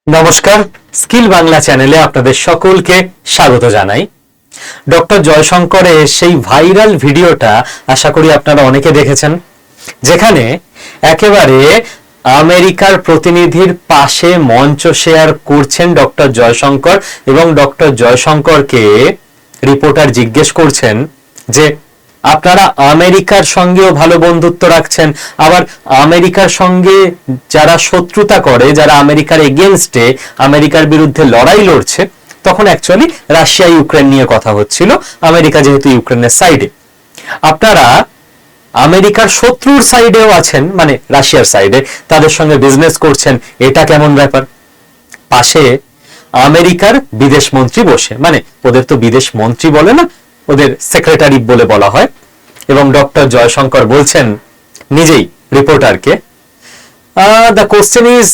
নমস্কার, স্কিল বাংলা চ্যানেলে আপনাদের সকলকে স্বাগত জানাই। ডক্টর জয়শঙ্করের সেই ভাইরাল ভিডিওটা আশা করি আপনারা অনেকে দেখেছেন, যেখানে একেবারে আমেরিকার প্রতিনিধির পাশে মঞ্চ শেয়ার করছেন ডক্টর জয়শঙ্কর, এবং ডক্টর জয়শঙ্করকে রিপোর্টার জিজ্ঞেস করছেন যে আপনারা আমেরিকার সঙ্গেও ভালো বন্ধুত্ব রাখছেন, আবার আমেরিকার সঙ্গে যারা শত্রুতা করে, যারা আমেরিকার এগেনস্টে, আমেরিকার বিরুদ্ধে লড়াই লড়ছে, তখন অ্যাকচুয়ালি রাশিয়া ইউক্রেন নিয়ে কথা হচ্ছিল, আমেরিকা যেহেতু ইউক্রেনের সাইডে। আপনারা আমেরিকার শত্রুর সাইডেও আছেন, মানে রাশিয়ার সাইডে, তাদের সঙ্গে বিজনেস করছেন, এটা কেমন ব্যাপার? পাশে আমেরিকার বিদেশ মন্ত্রী বসে, মানে ওদের তো বিদেশ মন্ত্রী বলে না, ওদের সেক্রেটারি বলে বলা হয়। এবং ডক্টর জয়শঙ্কর বলছেন নিজেই রিপোর্টারকে, the question is,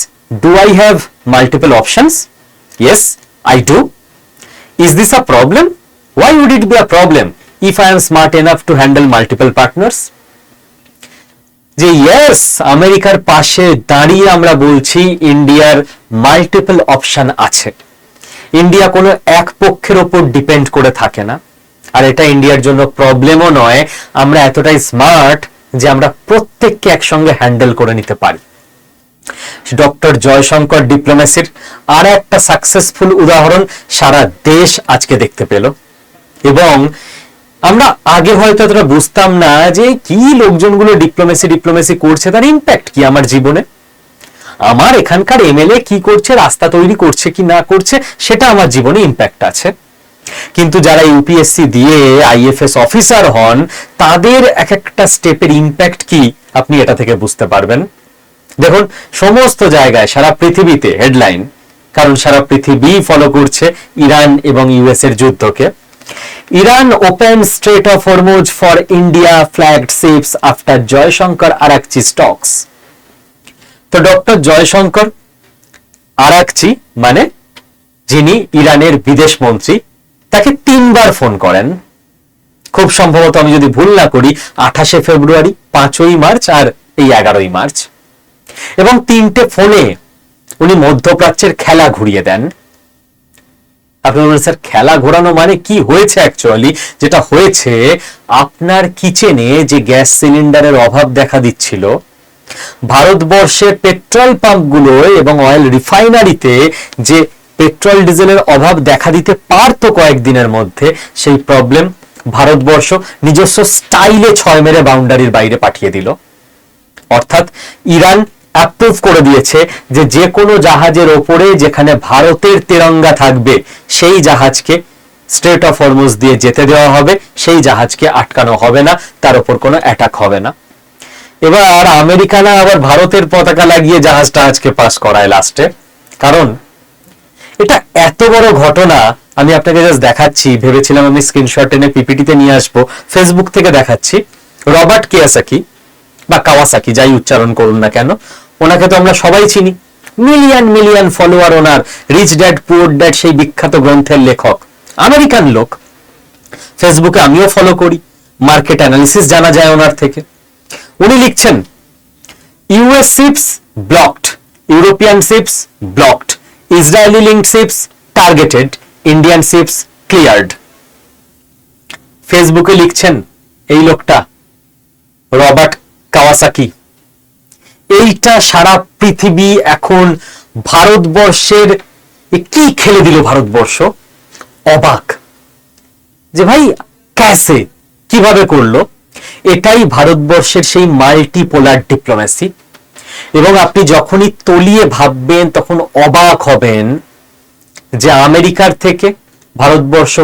do I have multiple options? Yes, I do. Is this a problem? Why would it be a problem if I am smart enough to handle multiple partners? যে yes, আমেরিকার পাশে দাঁড়িয়ে আমরা বলছি ইন্ডিয়ার multiple option আছে। India কোনো এক পক্ষের ওপর ডিপেন্ড করে থাকে না, আর এটা ইন্ডিয়ার জন্য প্রবলেমও নয়। আমরা এতটাই স্মার্ট যে আমরা প্রত্যেককে একসঙ্গে হ্যান্ডেল করে নিতে পারি। ডক্টর জয়শঙ্কর ডিপ্লোমেসির আর একটা সাকসেসফুল উদাহরণ সারা দেশ আজকে দেখতে পেল। এবং আমরা আগে হয়তো এতটা বুঝতাম না যে কি লোকজনগুলো ডিপ্লোমেসি করছে, তার ইম্প্যাক্ট কি আমার জীবনে। আমার এখানকার এমএলএ কি করছে, রাস্তা তৈরি করছে কি না করছে, সেটা আমার জীবনে ইম্প্যাক্ট আছে। কিন্তু যারা ইউপিএসসি দিয়ে আইএফএস অফিসার হন, তাদের এক একটা স্টেপের ইম্প্যাক্ট কি আপনি এটা থেকে বুঝতে পারবেন। দেখুন, সমস্ত জায়গায় সারা পৃথিবীতে হেডলাইন, কারণ সারা পৃথিবী ফলো করছে ইরান এবং ইউএস এর যুদ্ধকে। Iran open strait of Hormuz for India flagged ships after Jaishankar Araghchi talks. তো ডক্টর জয়শঙ্কর আরাকচি, মানে যিনি ইরানের বিদেশ মন্ত্রী, তাকে 3 বার ফোন করেন। খুব সম্ভবত, আমি যদি ভুল না করি, 28শে ফেব্রুয়ারি, 5ই মার্চ আর এই 11ই মার্চ। এবং 3টে ফোনে উনি মধ্যপ্রাচ্যের খেলা ঘুরিয়ে দেন। আপনি বলবেন, স্যার খেলা ঘোরানো মানে কি হয়েছে? অ্যাকচুয়ালি যেটা হয়েছে, আপনার কিচেনে যে গ্যাস সিলিন্ডারের অভাব দেখা দিচ্ছিল, ভারতবর্ষের পেট্রোল পাম্পগুলো এবং অয়েল রিফাইনারিতে যে পেট্রোল ডিজেলের অভাব দেখা দিতে পারতো কয়েকদিনের মধ্যে, সেই প্রবলেম ভারতবর্ষ নিজস্ব স্টাইলে 6 মেরে বাউন্ডারির বাইরে পাঠিয়ে দিল। অর্থাৎ ইরান অ্যাপ্রুভ করে দিয়েছে যে যে কোনো জাহাজের ওপরে যেখানে ভারতের তেরঙ্গা থাকবে, সেই জাহাজকে স্ট্রেট অফ হরমুজ দিয়ে যেতে দেওয়া হবে, সেই জাহাজকে আটকানো হবে না, তার উপর কোনো অ্যাটাক হবে না। এবার আমেরিকানা আবার ভারতের পতাকা লাগিয়ে জাহাজটা আজকে পাস করায় লাস্টে। কারণ এটা এত বড় ঘটনা, আমি আপনাকে জাস্ট দেখাচ্ছি, ভেবেছিলাম আমি স্ক্রিনশট এনে পিপিটিতে নিয়ে আসবো, ফেসবুক থেকে দেখাচ্ছি। রবার্ট কিয়াসাকি বা কাওয়াসাকি, যাই উচ্চারণ করুন না কেন, ওনাকে তো আমরা সবাই চিনি, মিলিয়ন মিলিয়ন ফলোয়ার ওনার, রিচ ড্যাড পুয়ার ড্যাড সেই বিখ্যাত গ্রন্থের লেখক, আমেরিকান লোক। ফেসবুকে আমিও ফলো করি, মার্কেট অ্যানালিসিস জানা যায় ওনার থেকে। উনি লিখছেন, US ships blocked, European ships blocked, Israeli linked ships targeted, Indian ships cleared. ফেসবুকে লিখছেন এই লোকটা, রবার্ট কাওয়াসাকি। এইটা সারা পৃথিবী এখন ভারতবর্ষের কি খেলে দিল, ভারতবর্ষ অবাক যে ভাই ক্যাসে, কিভাবে করলো। এটাই ভারতবর্ষের সেই মাল্টিপোলার ডিপ্লোমেসি। এবং আপনি যখনই তলিয়ে ভাববেন, তখন অবাক হবেন যে আমেরিকার থেকে ভারতবর্ষ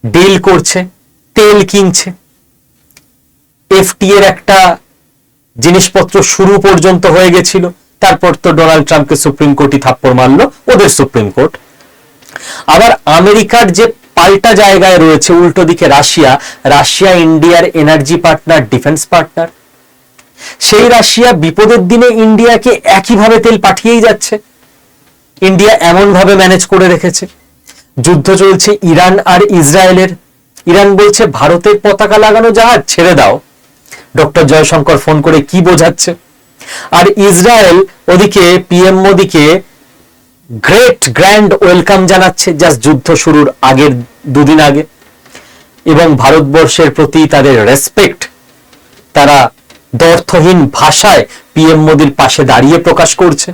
ডিল করছে, তেল কিনছে, এফটিএর একটা জিনিসপত্র শুরু পর্যন্ত হয়ে গেছিল, তারপর তো ডোনাল্ড ট্রাম্পকে সুপ্রিম কোর্টই থাপ্পড় মারলো, ওদের সুপ্রিম কোর্ট। আবার আমেরিকার যে পাল্টা জায়গায় রয়েছে উল্টো দিকে রাশিয়া, রাশিয়া ইন্ডিয়ার এনার্জি পার্টনার, ডিফেন্স পার্টনার। সেই রাশিয়া বিপদের দিনে ইন্ডিয়াকে একইভাবে তেল পাঠিয়েই যাচ্ছে। ইন্ডিয়া এমন ভাবে ম্যানেজ করে রেখেছে। যুদ্ধ চলছে ইরান আর ইসরায়েলের। ইরান বলছে ভারতের পতাকা লাগানো জাহাজ ছেড়ে দাও। ডক্টর জয়শঙ্কর ফোন করে কি বোঝাচ্ছে? আর ইসরায়েল ওদিকে পিএম মোদিকে গ্রেট গ্র্যান্ড ওয়েলকাম জানাচ্ছে জাস্ট যুদ্ধ শুরুর আগের দুদিন আগে, এবং ভারতবর্ষের প্রতি তাদের রেসপেক্ট তারা দ্ব্যর্থহীন ভাষায় পিএম মোদির পাশে দাঁড়িয়ে প্রকাশ করছে।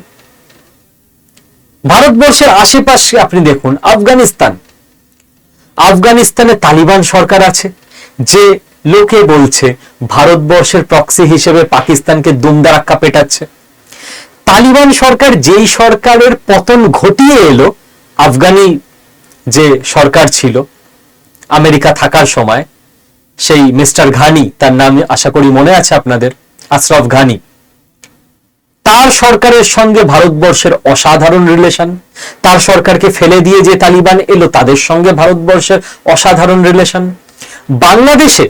ভারতবর্ষের আশেপাশে আপনি দেখুন, আফগানিস্তানে তালিবান সরকার আছে, যে লোকে বলছে ভারতবর্ষের প্রক্সি হিসেবে পাকিস্তানকে দুমদারাক্কা পেটাচ্ছে। তালিবান সরকার যেই সরকারের পতন ঘটিয়ে এলো, আফগানি যে সরকার ছিল আমেরিকা থাকার সময়, সেই মিস্টার ঘানি, তার নাম আশা করি মনে আছে আপনাদের, আশরাফ ঘানি, তার সরকারের সঙ্গে ভারতবর্ষের অসাধারণ রিলেশন। তার সরকারকে ফেলে দিয়ে যে তালিবান এলো, তাদের সঙ্গে ভারতবর্ষের অসাধারণ রিলেশন। বাংলাদেশে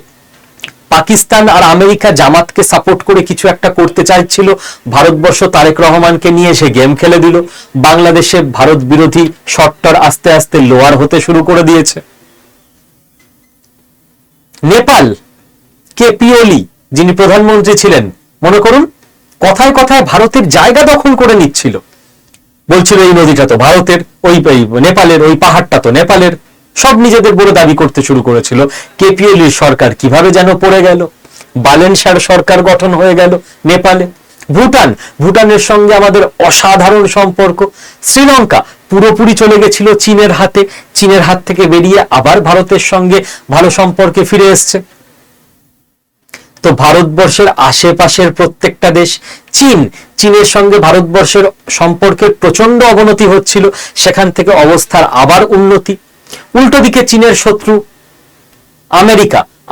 পাকিস্তান আর আমেরিকা জামাতকে সাপোর্ট করে কিছু একটা করতে চাইছিল, ভারতবর্ষ তারেক রহমানকে নিয়ে সে গেম খেলে দিল। বাংলাদেশে ভারত বিরোধী শটটার আস্তে আস্তে লোয়ার হতে শুরু করে দিয়েছে। নেপাল, কেপি ওলি যিনি প্রধানমন্ত্রী ছিলেন, মনে করুন কথায় কথায় ভারতের জায়গা দখল করে নিচ্ছিল, বলছিল এই নদীটা তো ভারতের, ওই নেপালের, ওই পাহাড়টা তো নেপালের, সব নিজেদের বলে দাবি করতে শুরু করেছিল। কেপি ওলির সরকার কিভাবে যেন পড়ে গেল, বালেনসার সরকার গঠন হয়ে গেল নেপালে। ভুটানের সঙ্গে আমাদের অসাধারণ সম্পর্ক। শ্রীলঙ্কা পুরোপুরি চলে গেছিল চীনের হাতে, চীনের হাত থেকে বেরিয়ে আবার ভারতের সঙ্গে ভালো সম্পর্কে ফিরে এসছে। তো ভারতবর্ষের আশেপাশের প্রত্যেকটা দেশ, চীনের সঙ্গে ভারতবর্ষের সম্পর্কের প্রচন্ড অবনতি হচ্ছিল, সেখান থেকে অবস্থার আবার উন্নতি। উল্টো দিকে চীনের শত্রু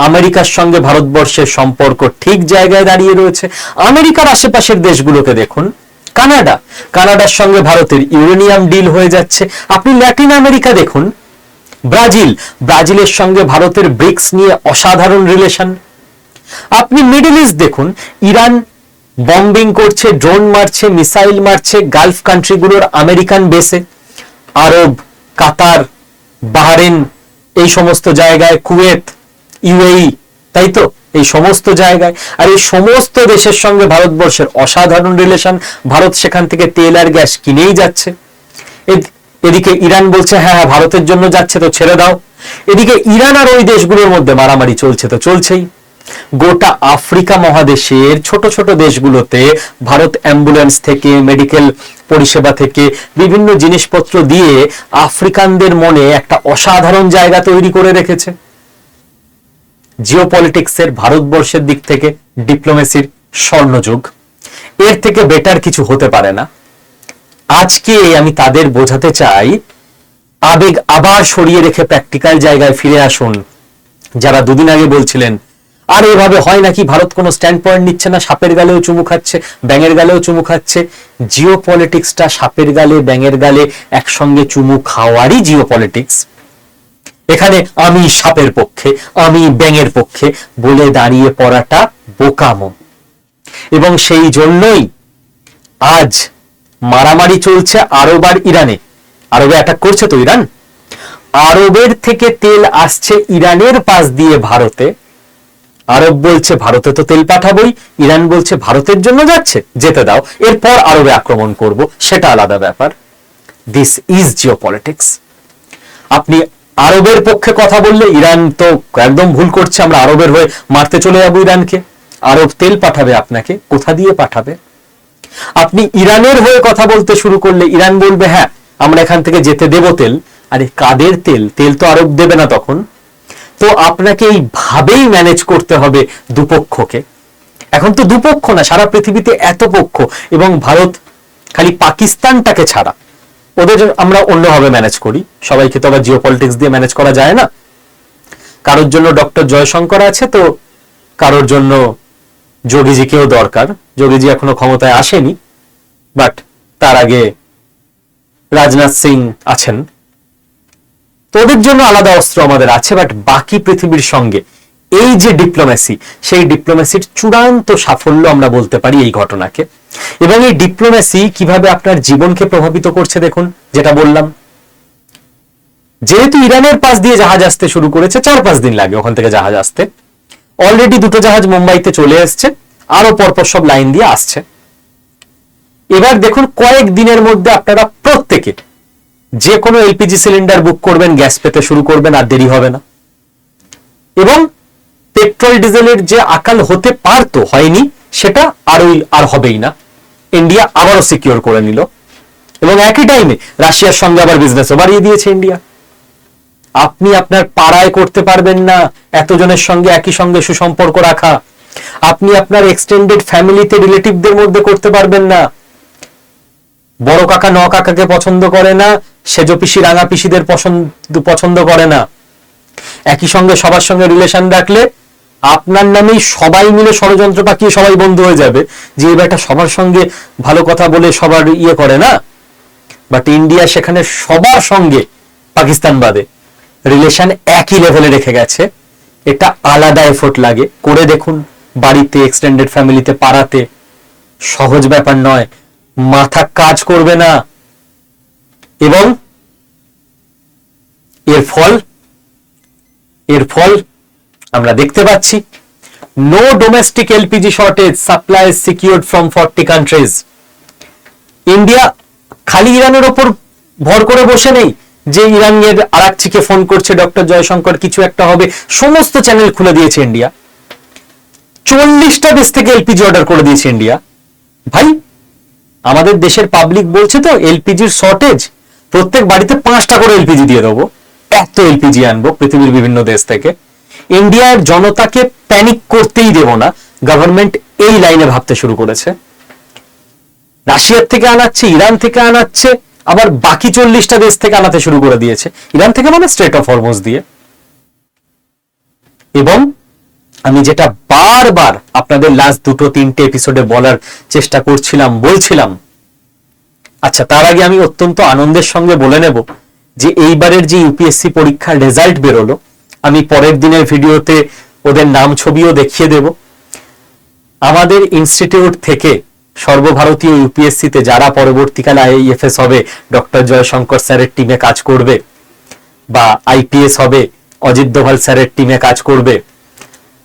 আমেরিকার সঙ্গে ভারতবর্ষের সম্পর্ক ঠিক জায়গায় দাঁড়িয়ে রয়েছে। আমেরিকার আশেপাশের দেশগুলোকে দেখুন, কানাডার সঙ্গে ভারতের ইউরেনিয়াম ডিল হয়ে যাচ্ছে। আপনি ল্যাটিন আমেরিকা দেখুন, ব্রাজিলের সঙ্গে ভারতের ব্রিক্স নিয়ে অসাধারণ রিলেশন। আপনি মিডল ইস্ট দেখুন, ইরান বম্বিং করছে, ড্রোন মারছে, মিসাইল মারছে গালফ কান্ট্রিগুলোর আমেরিকান বেসে। আরব, কাতার, বাহরেন, এই সমস্ত জায়গায়, কুয়েত, ইউএই, তাই তো, এই সমস্ত জায়গায়। আর এই সমস্ত দেশের সঙ্গে ভারতবর্ষের অসাধারণ রিলেশন। ভারত সেখান থেকে তেল আর গ্যাস কিনেই যাচ্ছে। এদিকে ইরান বলছে হ্যাঁ ভারতের জন্য যাচ্ছে তো ছেড়ে দাও। এদিকে ইরান আর ওই দেশগুলোর মধ্যে মারামারি চলছে তো চলছেই। গোটা আফ্রিকা মহাদেশের ছোট ছোট দেশগুলোতে ভারত অ্যাম্বুলেন্স থেকে, মেডিকেল পরিষেবা থেকে বিভিন্ন জিনিসপত্র দিয়ে আফ্রিকানদের মনে একটা অসাধারণ জায়গা তৈরি করে রেখেছে। জিওপলিটিক্সের ভারতবর্ষের দিক থেকে ডিপ্লোমেসির স্বর্ণযুগ, এর থেকে বেটার কিছু হতে পারে না। আজকে আমি তাদের বোঝাতে চাই, আবেগ আবার সরিয়ে রেখে প্র্যাকটিক্যাল জায়গায় ফিরে আসুন। যারা দুদিন আগে বলছিলেন আর এভাবে হয় নাকি, ভারত কোনো স্ট্যান্ড পয়েন্ট নিচ্ছে না, সাপের গালেও চুমু খাচ্ছে, ব্যাঙের গালেও চুমু খাচ্ছে। জিওপলিটিক্সটা সাপের গালে ব্যাঙের গালে একসঙ্গে চুমু খাওয়ারই জিওপলিটিক্স। এখানে আমি সাপের পক্ষে, আমি ব্যাঙের পক্ষে বলে দাঁড়িয়ে পড়াটা বোকামো। এবং সেই জন্যই আজ মারামারি চলছে আরব আর ইরানে। আরবে অ্যাটাক করছে তো ইরান, আরবের থেকে তেল আসছে ইরানের পাশ দিয়ে ভারতে। আরব বলছে ভারতে তো তেল পাঠাবোই, ইরান বলছে ভারতের জন্য যাচ্ছে, যেতে দাও, এরপর আরবে আক্রমণ করব, সেটা আলাদা ব্যাপার। This is geopolitics. আপনি আরবের পক্ষে কথা বললে ইরান তো একদম ভুল করছে, আমরা আরবের হয়ে মারতে চলে যাবো ইরানকে। আরব তেল পাঠাবে আপনাকে, কোথা দিয়ে পাঠাবে? আপনি ইরানের হয়ে কথা বলতে শুরু করলে ইরান বলবে হ্যাঁ আমরা এখান থেকে যেতে দেব তেল। আরে কাদের তেল? তেল তো আরব দেবে না তখন। তো আপনাকে এইভাবেই ম্যানেজ করতে হবে দুপক্ষকে। এখন তো দুপক্ষ না, সারা পৃথিবীতে এত পক্ষ, এবং ভারত খালি পাকিস্তানটাকে ছাড়া ওদের আমরা অন্যভাবে ম্যানেজ করি। সবাইকে তো আবার জিওপলিটিক্স দিয়ে ম্যানেজ করা যায় না। কারোর জন্য ডক্টর জয়শঙ্কর আছে, তো কারোর জন্য যোগীজিকেও দরকার। যোগীজি এখনো ক্ষমতায় আসেনি, বাট তার আগে রাজনাথ সিং আছেন, তো ওদের জন্য আলাদা অস্ত্র আমাদের আছে। বাট বাকি পৃথিবীর সঙ্গে এই যে ডিপ্লোমেসি, সেই ডিপ্লোমেসির চূড়ান্ত সাফল্য আমরা বলতে পারি এই ঘটনাকে। এবং এই ডিপ্লোমেসি কিভাবে আপনার জীবনকে প্রভাবিত করছে দেখুন, যেটা বললাম, যেহেতু ইরানের পাশ দিয়ে জাহাজ আসতে শুরু করেছে, 4-5 দিন লাগে ওখান থেকে জাহাজ আসতে। অলরেডি 2টো জাহাজ মুম্বাইতে চলে এসছে, আরো পরপর সব লাইন দিয়ে আসছে। এবার দেখুন কয়েক দিনের মধ্যে আপনারা প্রত্যেকে যে কোনো এলপিজি সিলিন্ডার বুক করবেন, গ্যাস পেতে শুরু করবেন, আর দেরি হবে না। এবং পেট্রোল ডিজেলের যে আকাল হতে পারতো, হয়নি, সেটা আর হবেই না। ইন্ডিয়া আবারও সিকিউর করে নিল এবং একই টাইমে রাশিয়ার সঙ্গে আবার বিজনেসও বাড়িয়ে দিয়েছে ইন্ডিয়া। আপনি আপনার পাড়ায় করতে পারবেন না এতজনের সঙ্গে একই সঙ্গে সুসম্পর্ক রাখা। আপনি আপনার এক্সটেন্ডেড ফ্যামিলিতে, রিলেটিভদের মধ্যে করতে পারবেন না। বড় কাকা ন কাকাকে পছন্দ করে না, সেজ পিসি রাঙা পিসিদের পছন্দ করে না। একই সঙ্গে সবার সঙ্গে রিলেশন রাখলে আপনার নামেই সবাই মিলে ষড়যন্ত্র পাকিয়ে সবাই বন্ধু হয়ে যাবে, যে এই ব্যাটা সবার সঙ্গে ভালো কথা বলে সবার ইয়ে করে না। বাট ইন্ডিয়া সেখানে সবার সঙ্গে, পাকিস্তান বাদে, রিলেশন একই লেভেলে রেখে গেছে। এটা আলাদা এফোর্ট লাগে, করে দেখুন বাড়িতে, এক্সটেন্ডেড ফ্যামিলিতে, পাড়াতে। সহজ ব্যাপার নয়, মাথা কাজ করবে না। এবং এর ফল আমরা দেখতে পাচ্ছি। No domestic LPG shortage, supply secured from 40 countries. India খালি ইরানের ওপর ভর করে বসে নেই যে ইরানের আরাকচিকে ফোন করছে ডক্টর জয়শঙ্কর, কিছু একটা হবে, সমস্ত চ্যানেল খুলে দিয়েছে ইন্ডিয়া। 40টা দেশ থেকে এলপিজি অর্ডার করে দিয়েছে ইন্ডিয়া। ভাই, আমাদের দেশের পাবলিক বলছে তো এলপিজির শর্টেজ, প্রত্যেক বাড়িতে 5টা করে এলপিজি দিয়ে দেবো, এত এলপিজি আনবো পৃথিবীর বিভিন্ন দেশ থেকে। ইন্ডিয়ার জনতাকে প্যানিক করতেই দেব না, গভর্নমেন্ট এই লাইনে ভাবতে শুরু করেছে। রাশিয়ার থেকে আনাচ্ছে, ইরান থেকে আনাচ্ছে, আবার বাকি 40টা দেশ থেকে আনাতে শুরু করে দিয়েছে। ইরান থেকে মানে স্ট্রেট অফ হরমুজ দিয়ে। এবং আমি যেটা বারবার আপনাদের লাস্ট 2-3টে এপিসোডে বলার চেষ্টা বলছিলাম, আচ্ছা তার আগে আমি অত্যন্ত আনন্দের সঙ্গে বলে নেব যে এইবারের যে ইউপিএসসি পরীক্ষার রেজাল্ট বেরোলো, আমি পরের দিনের ভিডিওতে ওদের নাম ছবিও দেখিয়ে দেব। আমাদের ইনস্টিটিউট থেকে সর্বভারতীয় ইউপিএসসিতে যারা পরবর্তীকালে আইএফএস হবে, ডক্টর জয়শঙ্কর স্যারের টিমে কাজ করবে, বা আইপিএস হবে, অজিত দোভাল স্যারের টিমে কাজ করবে,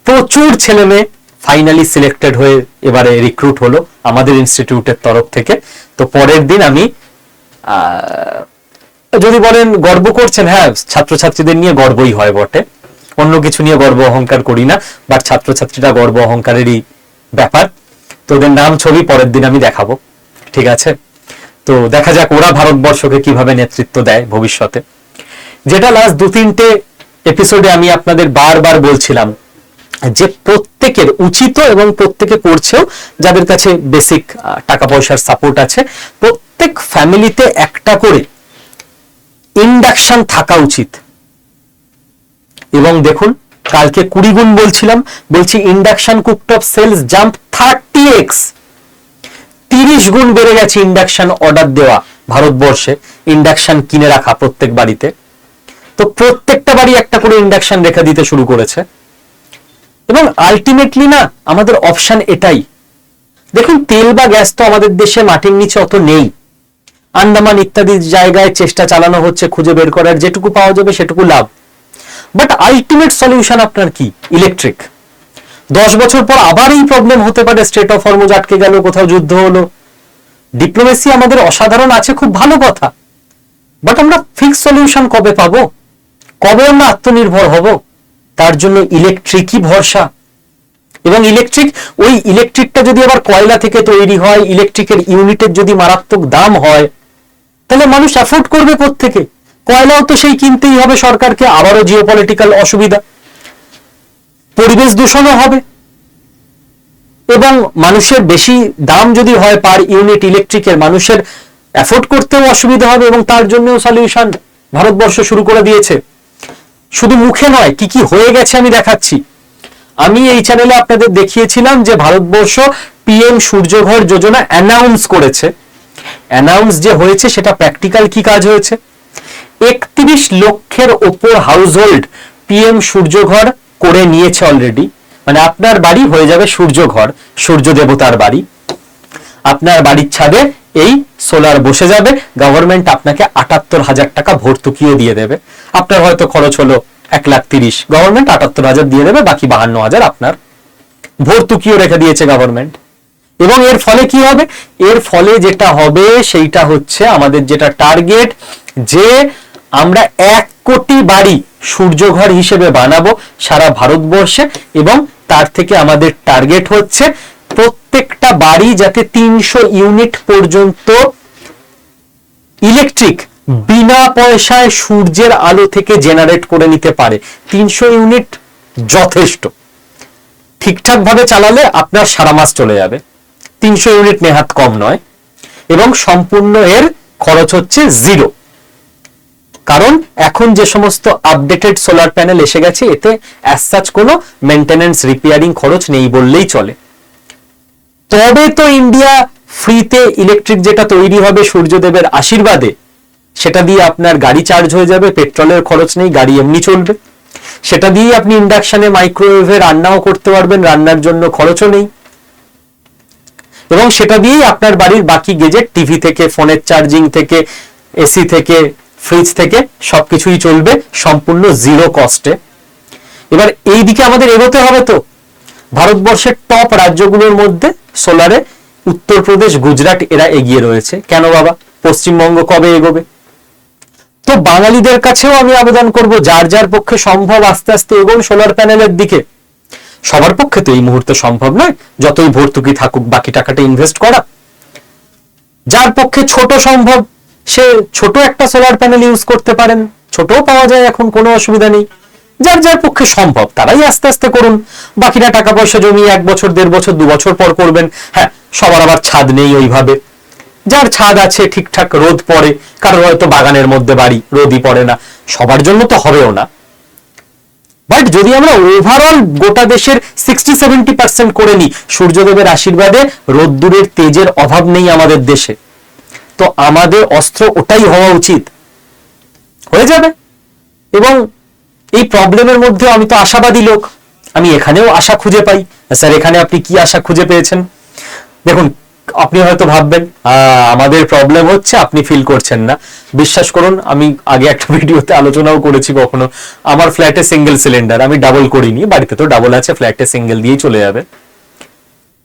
প্রচুর ছেলে মেয়ে ফাইনালি সিলেক্টেড হয়ে এবারে রিক্রুট হলো আমাদের ইনস্টিটিউটের তরফ থেকে। তো পরের দিন আমি যদি বলেন গর্ব করছেন, হ্যাঁ ছাত্রছাত্রীদের নিয়ে গর্বই হয় বটে, অন্য কিছু নিয়ে গর্ব অহংকার করি না, বাট ছাত্রছাত্রীরা গর্ব অহংকারেরই ব্যাপার। তো ওদের নাম ছবি পরের দিন আমি দেখাবো, ঠিক আছে? তো দেখা যাক ওরা ভারতবর্ষকে কিভাবে নেতৃত্ব দেয় ভবিষ্যতে। যেটা লাস্ট 2-3টে এপিসোডে আমি আপনাদের বারবার বলছিলাম যে প্রত্যেকের উচিত, এবং প্রত্যেকে করছেও, যাদের কাছে বেসিক টাকা পয়সার সাপোর্ট আছে, প্রত্যেক ফ্যামিলিতে একটা করে ইন্ডাকশন থাকা উচিত। এবং দেখুন কালকে 20 গুণ বলছি induction cooktop sales jump 30x, 30 গুণ বেড়ে গেছে ইন্ডাকশন অর্ডার দেওয়া ভারতবর্ষে, ইন্ডাকশন কিনে রাখা প্রত্যেক বাড়িতে। তো প্রত্যেকটা বাড়ি একটা করে ইন্ডাকশন রেখে দিতে শুরু করেছে। এবং আলটিমেটলি না, আমাদের অপশন এটাই। দেখুন তেল বা গ্যাস তো আমাদের দেশে মাটির নিচে অত নেই, আন্দামান ইত্যাদি জায়গায় চেষ্টা চালানো হচ্ছে খুঁজে বের করার, যেটুকু পাওয়া যাবে সেটুকু লাভ। বাট আলটিমেট সলিউশন আপনার কি? ইলেকট্রিক। 10 বছর পর আবার এই প্রবলেম হতে পারে, স্ট্রেট অফ হরমুজ আটকে গেল, কোথাও যুদ্ধ হলো। ডিপ্লোমেসি আমাদের অসাধারণ আছে, খুব ভালো কথা, বাট আমরা ফিক্স সলিউশন কবে পাবো? কবে আমরা আত্মনির্ভর হব? তার জন্য ইলেকট্রিকই ভরসা। এবং ওই ইলেকট্রিকটা যদি আবার কয়লা থেকে তৈরি হয়, ইলেকট্রিকের ইউনিটের যদি মারাত্মক দাম হয়, তাহলে মানুষ অ্যাফোর্ড করবে কোত্থেকে? কয়লাও তো সেই কিনতেই হবে সরকারকে, আবারও জিওপলিটিক্যাল অসুবিধা, পরিবেশ দূষণও হবে। এবং মানুষের বেশি দাম যদি হয় পার ইউনিট ইলেকট্রিকের, মানুষের অ্যাফোর্ড করতেও অসুবিধা হবে। এবং তার জন্য সলিউশন ভারতবর্ষ শুরু করে দিয়েছে। শুধু মুখে নয়, কি কি হয়ে গেছে আমি দেখাচ্ছি। আমি এই চ্যানেলে আপনাদের দেখিয়েছিলাম যে ভারতবর্ষ পিএম সূর্যঘর যোজনা অ্যানাউন্স করেছে। অ্যানাউন্স যে হয়েছে সেটা প্র্যাকটিক্যাল কি কাজ হয়েছে? 31 লক্ষের ওপর হাউসহোল্ড পিএম সূর্যঘর করে নিয়েছে অলরেডি। মানে আপনার বাড়ি হয়ে যাবে সূর্যঘর, সূর্য দেবতার বাড়ি। আপনার বাড়ির ছাদে এই সোলার বসে যাবে, গভর্নমেন্ট আপনাকে 78,000 টাকা ভর্তুকিও দিয়ে দেবে। আপনার হয়তো খরচ হলো 1,30,000, গভর্নমেন্ট 78,000 দিয়ে দেবে, বাকি 52,000 আপনার ভর্তুকিও রেখে দিয়েছে গভর্নমেন্ট। এবং এর ফলে কি হবে? এর ফলে যেটা হবে সেইটা হচ্ছে আমাদের যেটা টার্গেট যে আমরা 1 কোটি বাড়ি সূর্যঘর হিসেবে বানাবো সারা ভারতবর্ষে, এবং তার থেকে আমাদের টার্গেট হচ্ছে প্রত্যেকটা বাড়ি যাতে 300 ইউনিট পর্যন্ত ইলেকট্রিক বিনা পয়সায় সূর্যের আলো থেকে জেনারেট করে নিতে পারে। 300 ইউনিট যথেষ্ট, ঠিকঠাক ভাবে চালালে আপনার সারা মাস চলে যাবে। 300 ইউনিট নেহাত কম নয়, এবং সম্পূর্ণ এর খরচ হচ্ছে 0। কারণ এখন যে সমস্ত আপডেটেড সোলার প্যানেল এসে গেছে, এতে অ্যাজ সাচ কোনো মেইনটেনেন্স রিপেয়ারিং খরচ নেই বললেই চলে। তবে তো ইন্ডিয়া ফ্রিতে ইলেকট্রিক যেটা তৈরি হবে সূর্যদেবের আশীর্বাদে, সেটা দিয়ে আপনার গাড়ি চার্জ হয়ে যাবে, পেট্রোলের খরচ নেই, গাড়ি এমনি চলবে। সেটা দিয়ে আপনি ইন্ডাকশনে মাইক্রোওয়েভে রান্নাও করতে পারবেন, রান্নার জন্য খরচও নেই। এবং সেটা দিয়েই আপনার বাড়ির বাকি গেজেট, টিভি থেকে, ফোনের চার্জিং থেকে, এসি থেকে, ফ্রিজ থেকে সবকিছুই চলবে সম্পূর্ণ 0 কস্টে। এবার এই দিকে আমাদের এগোতে হবে। তো ভারতবর্ষের টপ রাজ্যগুলোর মধ্যে সোলারে উত্তরপ্রদেশ, গুজরাট এরা এগিয়ে রয়েছে। কেন বাবা, পশ্চিমবঙ্গ কবে এগোবে? তো বাঙালিদের কাছেও আমি আবেদন করব, যার যার পক্ষে সম্ভব আস্তে আস্তে এগোন সোলার প্যানেলের দিকে। সবার পক্ষে তো এই মুহূর্তে সম্ভব নয়, যতই ভর্তুকি থাকুক বাকি টাকাটা ইনভেস্ট করা। যার পক্ষে ছোট সম্ভব সে ছোট একটা সোলার প্যানেল ইউজ করতে পারেন, ছোটও পাওয়া যায় এখন, কোনো অসুবিধা নেই। যার যার পক্ষে সম্ভব তারাই আস্তে আস্তে করুন, বাকিটা টাকা পয়সা জমিয়ে 1 বছর, 1.5 বছর, 2 বছর পর করবেন। হ্যাঁ, সবার আবার ছাদ নেই ওইভাবে। যার ছাদ আছে, ঠিকঠাক রোদ পড়ে, কারণ হয়তো বাগানের মধ্যে বাড়ি, রোদই পড়ে না, সবার জন্য তো হবেও না। বাট যদি আমরা ওভারঅল গোটা দেশের 60-70% করে নিই, সূর্যদেবের আশীর্বাদে রোদ্দুরের তেজের অভাব নেই আমাদের দেশে, তো আমাদের অস্ত্র ওটাই হওয়া উচিত, হয়ে যাবে। এবং এই প্রবলেমের মধ্যে আমি তো আশাবাদী লোক, আমি এখানেও আশা খুঁজে পাই। স্যার, এখানে আপনি কি আশা খুঁজে পেয়েছেন? দেখুন, আপনি হয়তো ভাববেন আমাদের প্রবলেম হচ্ছে, আপনি ফিল করছেন না। বিশ্বাস করুন, আমি আগে একটা ভিডিওতে আলোচনাও করেছি, কখনো আমার ফ্ল্যাটে সিঙ্গেল সিলিন্ডার, আমি ডাবল করিনি, বাড়িতে তো ডাবল আছে, ফ্ল্যাটে সিঙ্গেল দিয়েই চলে যাবে,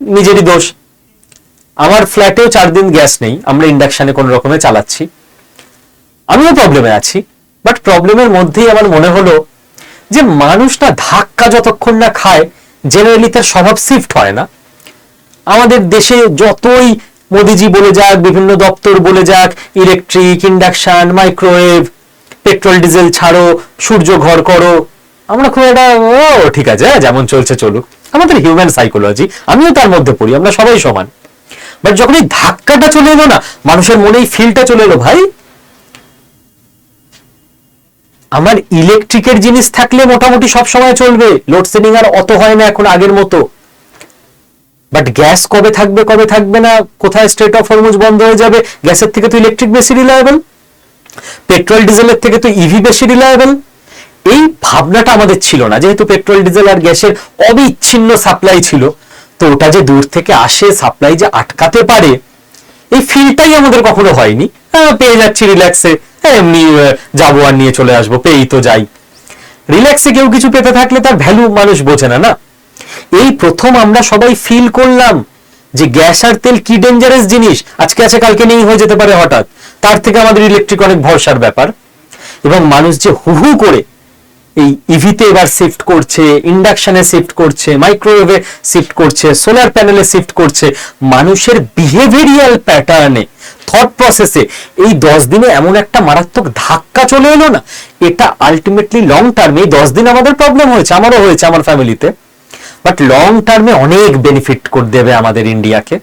নিজেরই দোষ। আমার ফ্ল্যাটেও 4 দিন গ্যাস নেই, আমরা ইন্ডাকশনে কোন রকমে চালাচ্ছি, আমিও প্রবলেমে আছি। বাট প্রবলেমের মধ্যেই আমার মনে হলো যে মানুষ না ধাক্কা যতক্ষণ না খায়, জেনারেলি তার স্বভাব শিফট হয় না। আমাদের দেশে যতই মোদিজি বলে যাক, বিভিন্ন দপ্তর বলে যাক, electric, induction, microwave, petrol diesel ছাড়ো, সূর্য ঘর করো, আমরা খুব একটা ঠিক আছে, যেমন চলছে চলুক। আমাদের হিউম্যান সাইকোলজি, আমিও তার মধ্যে পড়ি, আমরা সবাই সমান। বাট যখন এই ধাক্কাটা চলে এলো না, মানুষের মনে এই ফিলটা চলে এলো, ভাই আমার ইলেকট্রিকের জিনিস থাকলে মোটামুটি সব সময় চলবে, লোডশেডিং আর অত হয় না এখন আগের মতো। বাট গ্যাস কবে থাকবে কবে থাকবে না, কোথায় স্ট্রেট অফ হরমুজ বন্ধ হয়ে যাবে, গ্যাসের থেকে তো ইলেকট্রিক বেশি রিলায়েবল, পেট্রোল ডিজেলের থেকে তো ইভি বেশি রিলায়েবল। এই ভাবনাটা আমাদের ছিল না, যেহেতু পেট্রোল ডিজেল আর গ্যাসের অবিচ্ছিন্ন সাপ্লাই ছিল, তো ওটা যে দূর থেকে আসে, সাপ্লাই যে আটকাতে পারে, এই ফিলটাই আমাদের কখনো হয়নি। পেয়ে যাচ্ছি রিল্যাক্সে, এমনি যাবো আর নিয়ে চলে আসবো, পেয়েই তো যাই। রিল্যাক্সে কেউ কিছু পেতে থাকলে তার ভ্যালু মানুষ বোঝে না। না, এই প্রথম আমরা সবাই ফিল করলাম যে গ্যাস আর তেল কি ডেঞ্জারাস জিনিস, আজকে আছে কালকে নেই হয়ে যেতে পারে হঠাৎ। তার থেকে আমাদের ইলেকট্রিক অনেক ভরসার ব্যাপার। এবং মানুষ যে হু করে এই ইভিতে এবার শিফট করছে, ইন্ডাকশনে শিফট করছে, মাইক্রোওয়েভে শিফট করছে, সোলার প্যানেলে শিফট করছে, মানুষের বিহেভিয়ারাল প্যাটার্নে, থট প্রসেসে এই 10 দিনে এমন একটা মারাত্মক ধাক্কা চলে এলো না, এটা আলটিমেটলি লং টার্মে, 10 দিন আমাদের প্রবলেম হয়েছে, আমারও হয়েছে, আমার ফ্যামিলিতে, বাট লং টার্মে অনেক বেনিফিট করে দেবে আমাদের ইন্ডিয়াকে।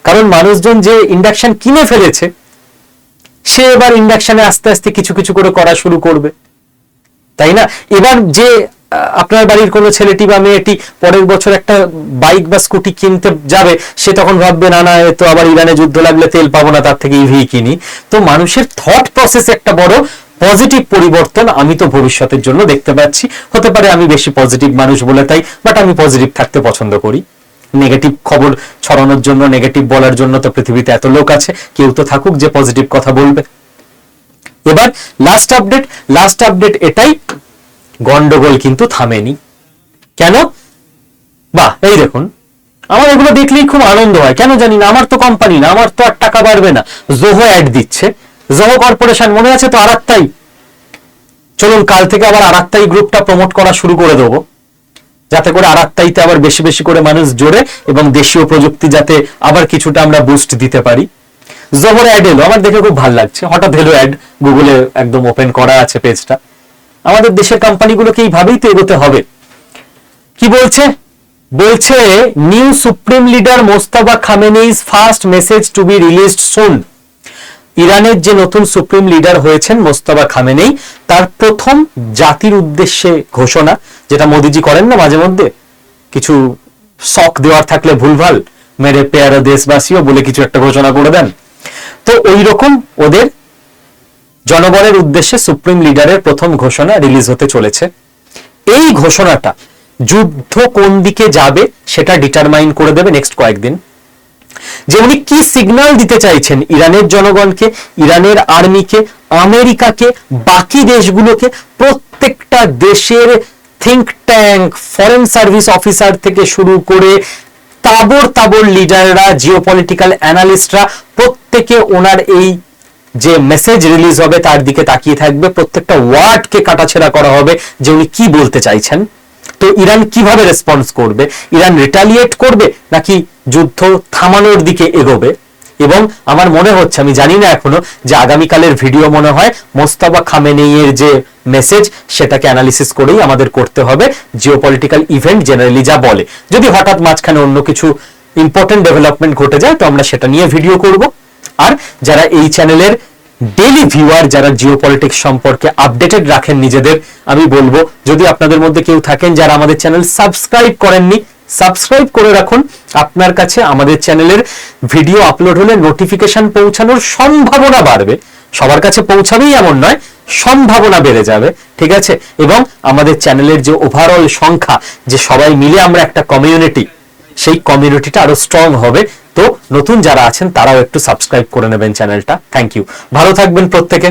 কারণ মানুষজন যে ইন্ডাকশন কিনে ফেলেছে, সে এবার ইন্ডাকশনে আস্তে আস্তে কিছু কিছু করে করা শুরু করবে, তাই না? এবার যে আপনার বাড়ির কোনো ছেলেটি বা মেয়েটি পরের বছর একটা বাইক বা স্কুটি কিনতে যাবে, সে তখন ভাববে না না, তো আবার ইরানে যুদ্ধ লাগলে তেল পাবো না, তার থেকে ইভি কিনি। তো মানুষের থট প্রসেস একটা বড় পজিটিভ পরিবর্তন আমি তো ভবিষ্যতের জন্য দেখতে পাচ্ছি। হতে পারে আমি বেশি পজিটিভ মানুষ বলে তাই, বাট আমি পজিটিভ থাকতে পছন্দ করি। নেগেটিভ খবর ছড়ানোর জন্য, নেগেটিভ বলার জন্য তো পৃথিবীতে এত লোক আছে, কেউ তো থাকুক যে পজিটিভ কথা বলবে। এবার লাস্ট আপডেট এটাই, গন্ডগোল কিন্তু থামেনি। কেন? বাহ, এই দেখুন, আমার এগুলো দেখলেই খুব আনন্দ হয়, কেন জানি না। আমার তো কোম্পানি না, আমার তো আর টাকা বাড়বে না, জোহো অ্যাড দিচ্ছে, জোহো কর্পোরেশন মনে আছে তো, আরাত্তাই, চলুন কাল থেকে আবার আরাত্তাই গ্রুপটা প্রমোট করা শুরু করে দেবো, যাতে করে আরাত্তাইতে আবার বেশি বেশি করে মানুষ জোড়ে এবং দেশীয় প্রযুক্তি যাতে আবার কিছুটা আমরা বুস্ট দিতে পারি। জোহোর অ্যাড এলো, আমার দেখে খুব ভালো লাগছে, হঠাৎ এলো অ্যাড, গুগলে একদম ওপেন করা আছে পেজটা। আমাদের দেশের কোম্পানিগুলোকে এইভাবেই তো এগোতে হবে। কি বলছে? বলছে new supreme leader Mostafa Khamenei's first message to be released soon. ইরানের যে নতুন সুপ্রিম লিডার হয়েছেন মোস্তাফা খামেনেই, তার প্রথম জাতির উদ্দেশ্যে ঘোষণা, যেটা মোদিজি করেন না মাঝে মধ্যে, কিছু শক দেওয়ার থাকলে ভুলভাল, মেরে পেয়ারা দেশবাসীও বলে কিছু একটা ঘোষণা করে দেন, তো ওই রকম ওদের জনগণের উদ্দেশ্যে সুপ্রিম লিডারের প্রথম ঘোষণা রিলিজ হতে চলেছে। এই ঘোষণাটা যুদ্ধ কোন দিকে যাবে সেটা ডিটারমাইন করে দেবে নেক্সট কয়েকদিন। যে উনি কি সিগন্যাল দিতে চাইছেন ইরানের জনগণকে, ইরানের আর্মিকে, আমেরিকাকে, বাকি দেশগুলোকে, প্রত্যেকটা দেশের think tank, foreign service officer থেকে শুরু করে তাবড় তাবড় লিডাররা, জিওপলিটিক্যাল অ্যানালিস্টরা, প্রত্যেকে ওনার এই যে মেসেজ রিলিজ হবে তার দিকে তাকিয়ে থাকবে। প্রত্যেকটা ওয়ার্ডকে কাটাছেড়া করা হবে যে উনি কি বলতে চাইছেন। তো ইরান কিভাবে রেসপন্স করবে? ইরান রিটালিয়েট করবে নাকি যুদ্ধ থামানোর দিকে এগোবে? এবং আমার মনে হচ্ছে, আমি জানি না এখনো, যে আগামীকালের ভিডিও মনে হয় মোস্তাফা খামেনেইয়ের যে মেসেজ সেটাকে অ্যানালিসিস করেই আমাদের করতে হবে। জিওপলিটিক্যাল ইভেন্ট জেনারেলি যা বলে, যদি হঠাৎ মাঝখানে অন্য কিছু ইম্পর্টেন্ট ডেভেলপমেন্ট ঘটে যায় তো আমরা সেটা নিয়ে ভিডিও করব। আর যারা এই চ্যানেলের ডেইলি ভিউয়ার, যারা জিওপলিটিক্স সম্পর্কে আপডেটেড রাখেন নিজেদের, আমি বলবো যদি আপনাদের মধ্যে কেউ থাকেন যারা আমাদের চ্যানেল সাবস্ক্রাইব করেননি, সাবস্ক্রাইব করে রাখুন। আপনার কাছে আমাদের চ্যানেলের ভিডিও আপলোড হলে নোটিফিকেশন পৌঁছানোর সম্ভাবনা বাড়বে। সবার কাছে পৌঁছাবেই এমন নয়, সম্ভাবনা বেড়ে যাবে, ঠিক আছে? এবং আমাদের চ্যানেলের যে ওভারঅল সংখ্যা, যে সবাই মিলে আমরা একটা কমিউনিটি, সেই কমিউনিটিটা আরো স্ট্রং হবে। তো নতুন যারা আছেন তারাও একটু সাবস্ক্রাইব করে নেবেন চ্যানেলটা। থ্যাংক ইউ, ভালো থাকবেন প্রত্যেকে।